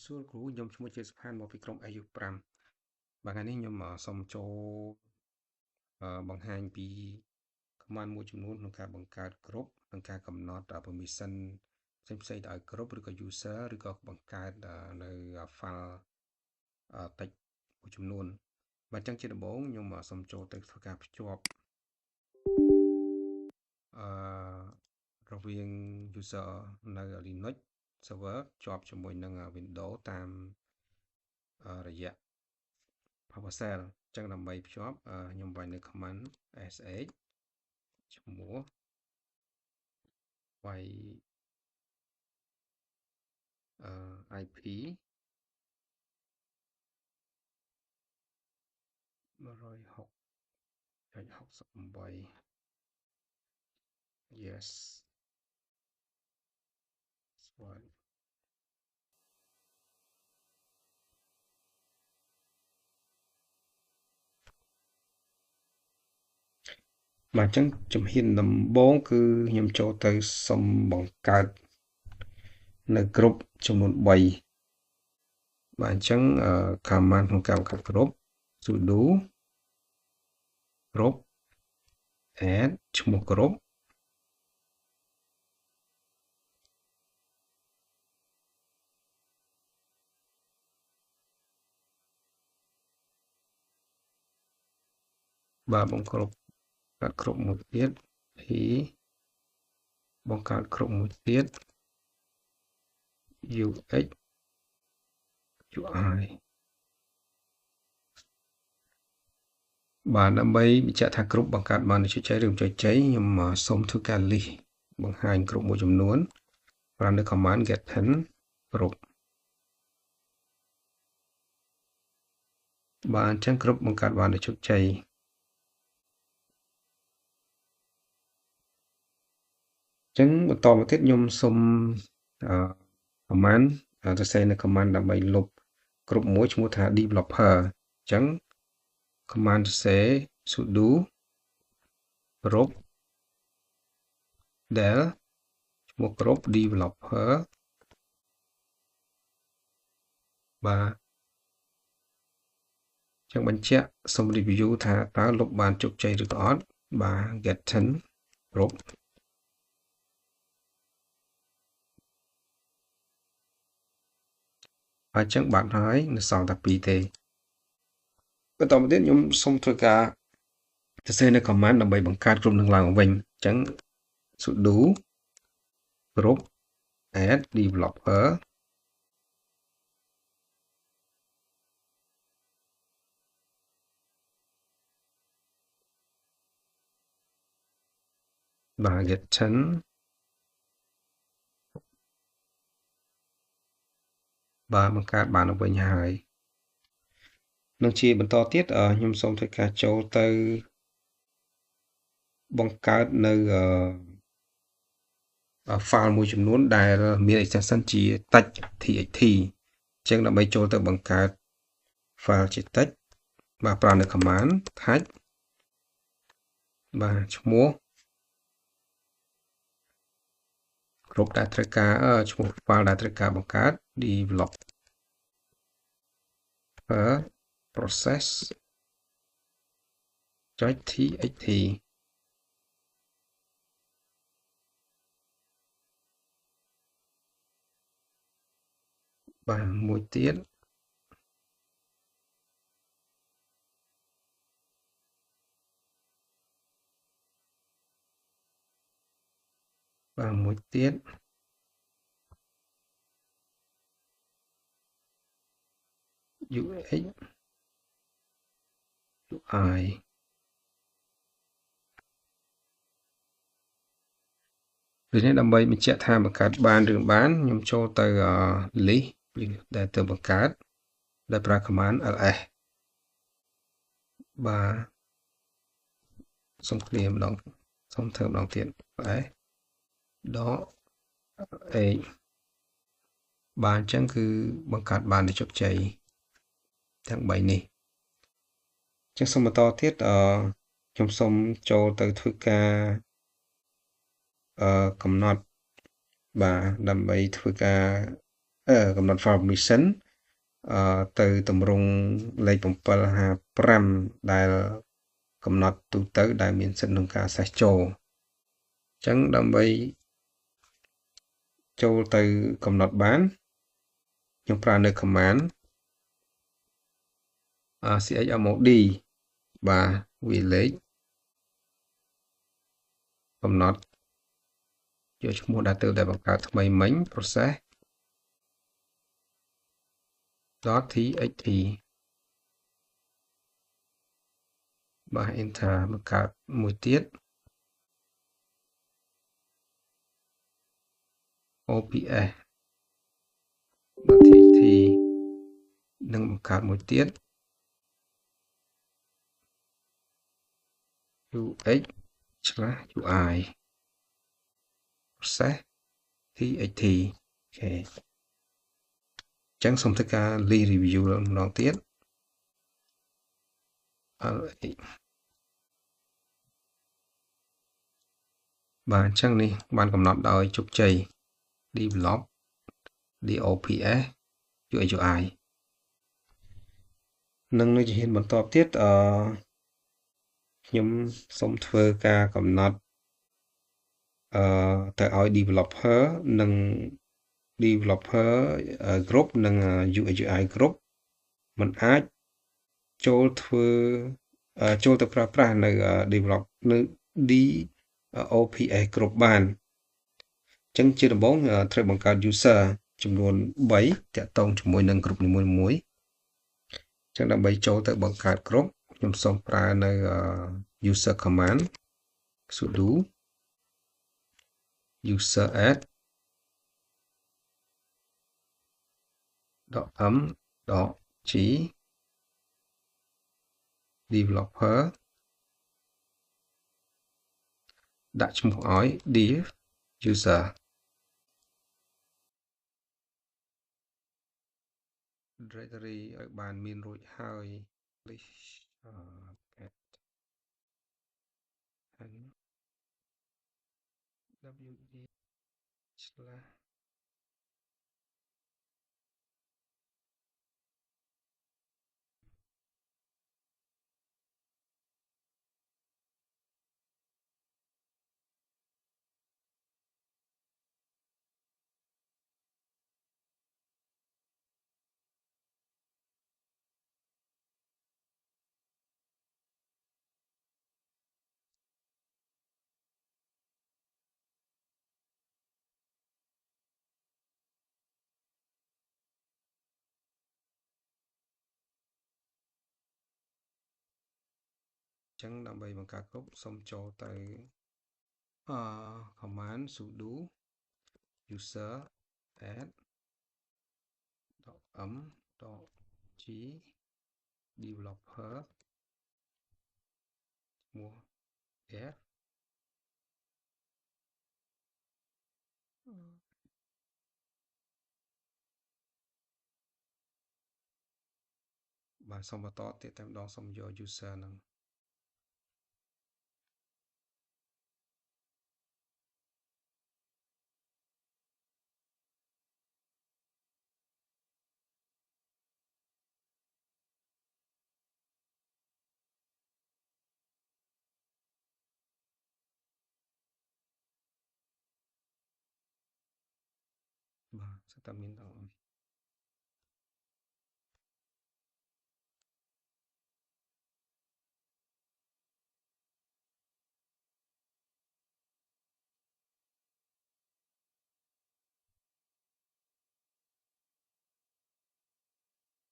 សួរគ្រូខ្ញុំឈ្មោះជាសុផានមកពីក្រុម AU5 បាទថ្ងៃនេះខ្ញុំសូមចូលបង្ហាញពី command មួយចំនួនក្នុងការបង្កើត group និងការកំណត់ permission ផ្សេងៗដល់ group ឬក៏ user ឬក៏បង្កើតនៅ file text មួយចំនួនបាទអញ្ចឹងជាដំបូងខ្ញុំសូមចូលទៅធ្វើការភ្ជាប់រវាង user នៅ Linux server ជាប់ជាមួយនឹង Windows តាមរយៈ PowerShell អញ្ចឹងដើម្បីភ្ជាប់ខ្ញុំវាយនៅ command sh ឈ្មោះវាយIP 106.68 yes ស្វាយបាទអញ្ចឹងជំហានដំបូងគឺខ្ញុំចូលទៅសុំបង្កើតនៅ group ចំនួន3បាទអញ្ចឹងcommand ក្នុងការបង្កើត group sudo group add ឈ្មោះ group បាទបង្កើតgroup មួយទៀត p បង្កើត group មួយទៀត ux UI បាទដើម្បីបញ្ជាក់ថាគ្រប់បង្កើតបានជោគជ័យឬមិនជោគជ័យខ្ញុំសូមធ្វើការ list បង្ហាញគ្រប់មួយចំនួនប្រើនៅ command get 10 group បាទអញ្ចឹងគ្រប់បង្កើតបានជោគជ័យអញ្ចឹងបន្តមកទៀតខ្ញុំសូមcommand សរសេរនៅ command ដើម្បីលុបគ្រប់មួយឈ្មោះថា developer អញ្ចឹង command សរសេរ sudo group del ឈ្មោះ group developer បាទចឹងបញ្ជាក់សូម review ថាតើលុបបានជោគជ័យឬក៏អត់បាទ get 10 group ហើយចឹងបាត់ហើយនៅសល់តែ2ទេបន្តមកទៀតខ្ញុំសូមធ្វើការសរសេរនៅ command ដើម្បីបង្កើត group នឹងឡើងវិញអញ្ចឹង sudo group add developer បាទ get 10បាទបង្កើតបានវិញហើយនឹងជាបន្តទៀតខ្ញុំសូមធ្វើការចូលទៅបង្កើតនៅfile មួយចំនួនដែលមាន extension ជា text.txt អញ្ចឹងដើម្បីចូលទៅបង្កើត file ជា text បាទប្រើនៅ command text បាទឈ្មោះគ្រប់ដែលត្រូវការឈ្មោះ file ដែលត្រូវការបង្កើត developer process.txt បាទមួយទៀតបាទមួយទៀតux UI ដូចនេះដើម្បីបញ្ជាក់ថាបង្កើតបានឬមិនបានខ្ញុំចូលទៅ list ដែលទៅបង្កើតដែលប្រើ command ls បាទសូម clear ម្ដងសូមធ្វើម្ដងទៀត ls ដក a បាទអញ្ចឹងគឺបង្កើតបានដោយជោគជ័យទាំង3នេះអញ្ចឹងសូមបន្តទៀតខ្ញុំសូមចូលទៅធ្វើការកំណត់បាទដើម្បីធ្វើការ កំណត់ file permission ទៅទម្រង់លេខ755ដែលកំណត់ទូទៅដែលមានសិទ្ធិក្នុងការ access ចូលអញ្ចឹងដើម្បីចូលទៅកំណត់បានខ្ញុំប្រើនៅ command chmod បាទវាលេខកំណត់យកឈ្មោះ data ដែលបង្កើតថ្មីមិញ process .txt បាទ enter បង្កើតមួយទៀត ops .txt នឹងបង្កើតមួយទៀត ux/ui process txt អូខេអញ្ចឹងសូមធ្វើការ review ម្ដងទៀត បាទអញ្ចឹងនេះបានកំណត់ដោយជោគជ័យ develop dops ui នឹងនៅជាហ៊ានបន្តទៀតខ្ញុំសូមធ្វើការកំណត់ទៅឲ្យ developer និង developer group និង UI group มันអាចចូលទៅប្រើប្រាស់នៅ develop នៅ DOPS group បានអញ្ចឹងជាដំបូងត្រូវបង្កើត user ចំនួន3តាក់ទងជាមួយនឹង group នីមួយៗអញ្ចឹងដើម្បីចូលទៅបង្កើត group ខ្ញុំសូមប្រើនៅ user command sudo user add .m.g developer ដាក់ឈ្មោះឲ្យ div user directory ឲ្យបានមានរួចហើយ list add wd/អញ្ចឹងដើម្បីបង្កើត group សូមចូលទៅcommand sudo user add .m.g developer ឈ្មោះ f បាទសូមបន្តទៀតតែម្ដងសូមយក user ហ្នឹងបាទសិតតែមានដល់នេះ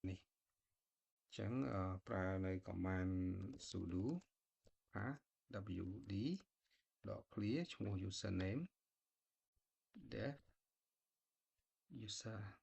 អញ្ចឹងប្រើនៅ command sudo wd .clear ឈ្មោះ username def user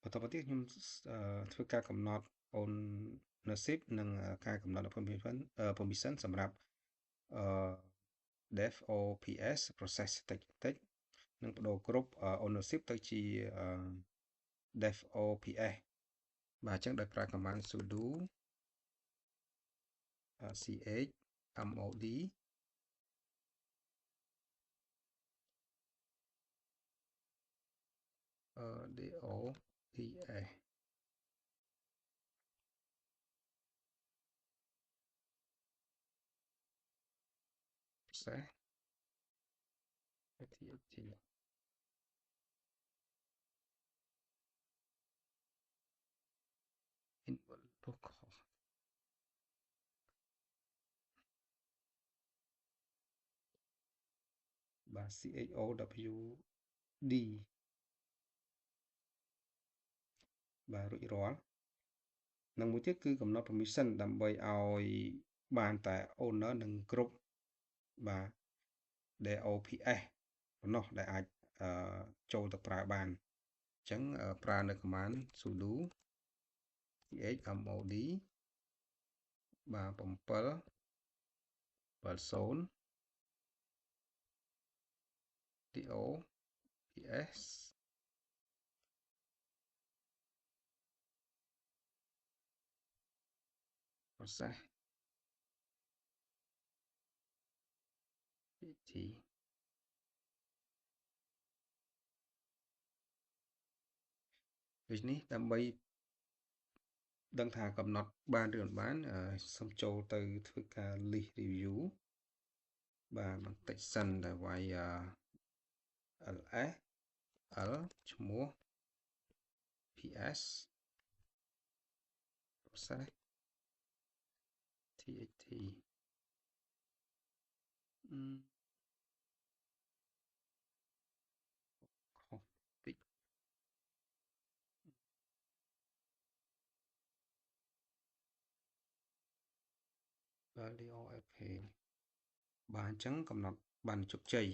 បន្តទៀតខ្ញុំធ្វើការកំណត់ ownership និងការកំណត់ permission សម្រាប់dev ops process តិចនិងបដូរគ្រប់ ownership ទៅជា dev ops បាទអញ្ចឹងដោយប្រើ command sudo chmod dops process txt input protocol បាទ chowd បាទរួចរាល់និងមួយទៀតគឺកំណត់ permission ដើម្បីឲ្យបានតែ owner និង group បាទ DOPS ប៉ុណ្ណោះដែលអាចចូលទៅប្រើបានអញ្ចឹងប្រើនៅ command sudo chmod បាទ7 70 dops process txt ដូចនេះដើម្បីដឹងថាកំណត់បានឬមិនបានសូមចូលទៅធ្វើការ list review បាទបន្តិចសិនដែលវាយls l ឈ្មោះ ps process txt ខុសតិចvalue ok បាទអញ្ចឹងកំណត់បានជោគជ័យ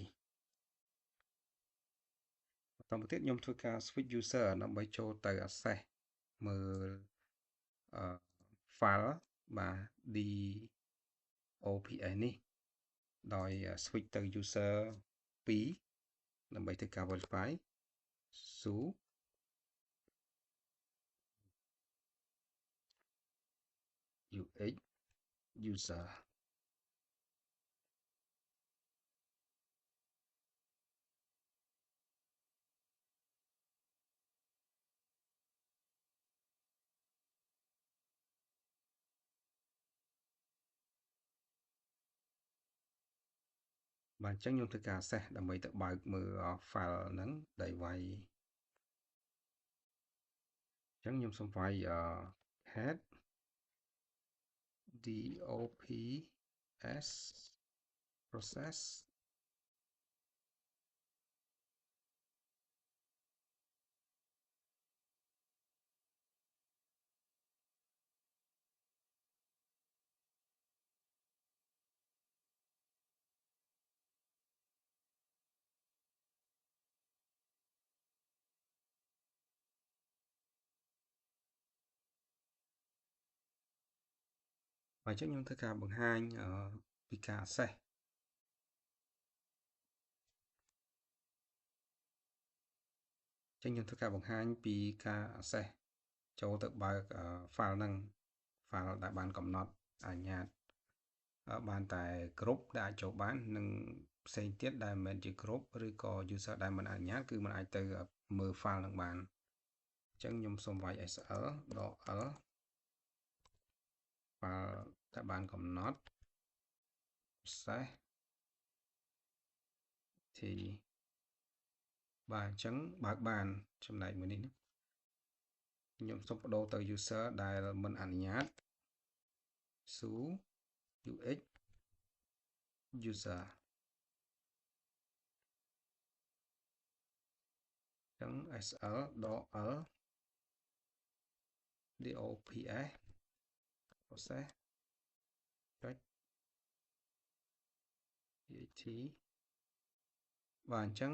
បន្តទៀតខ្ញុំធ្វើការ switch user ដើម្បីចូលទៅ access មើលfile បាទ dops នេះដោយ switch ទៅ user 2ដើម្បីធ្វើការ verify su ux user បាទអញ្ចឹងខ្ញុំធ្វើការ access ដើម្បីទៅបើកមើល file ហ្នឹងដែលវាយអញ្ចឹងខ្ញុំសូមវាយhead dops process បាទអញ្ចឹងខ្ញុំធ្វើការបង្ហាញពីការ access អញ្ចឹងខ្ញុំធ្វើការបង្ហាញពីការ access ចូលទៅបើក file ហ្នឹង file ដែលបានកំណត់អនុញ្ញាតបានតែគ្រប់ដែលអាចចូលបាននិងផ្សេងទៀតដែលមិនមែនជាគ្រប់ឬក៏ user ដែលមិនអនុញ្ញាតគឺមិនអាចទៅមើល file ហ្នឹងបានអញ្ចឹងខ្ញុំសូមវាយ sl -l file ដែលបានកំណត់ process t បាទអញ្ចឹងបើកបានចំណែកមួយនេះខ្ញុំសូមបដូរទៅ user ដែលមិនអនុញ្ញាត su ux user អញ្ចឹង sl -l dops process txt បាទអញ្ចឹង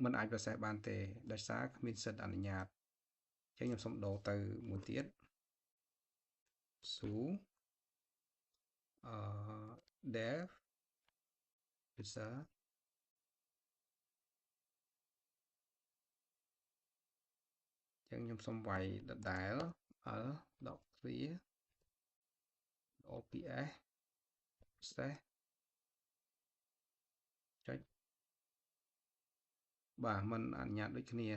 មិនអាច process បានទេដោយសារគ្មានសិទ្ធិអនុញ្ញាត ចឹងខ្ញុំសូមដូរទៅមួយទៀតស៊ូdev user ចឹងខ្ញុំសូមវាយដដែល l ដកទ្វា ops សេសចុចបាទมันអនុញ្ញាតដូចគ្នា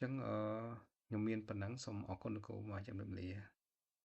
ចឹងខ្ញុំមានប៉ុណ្ណឹងសូមអរគុណលោកគ្រូមកជម្រាបលា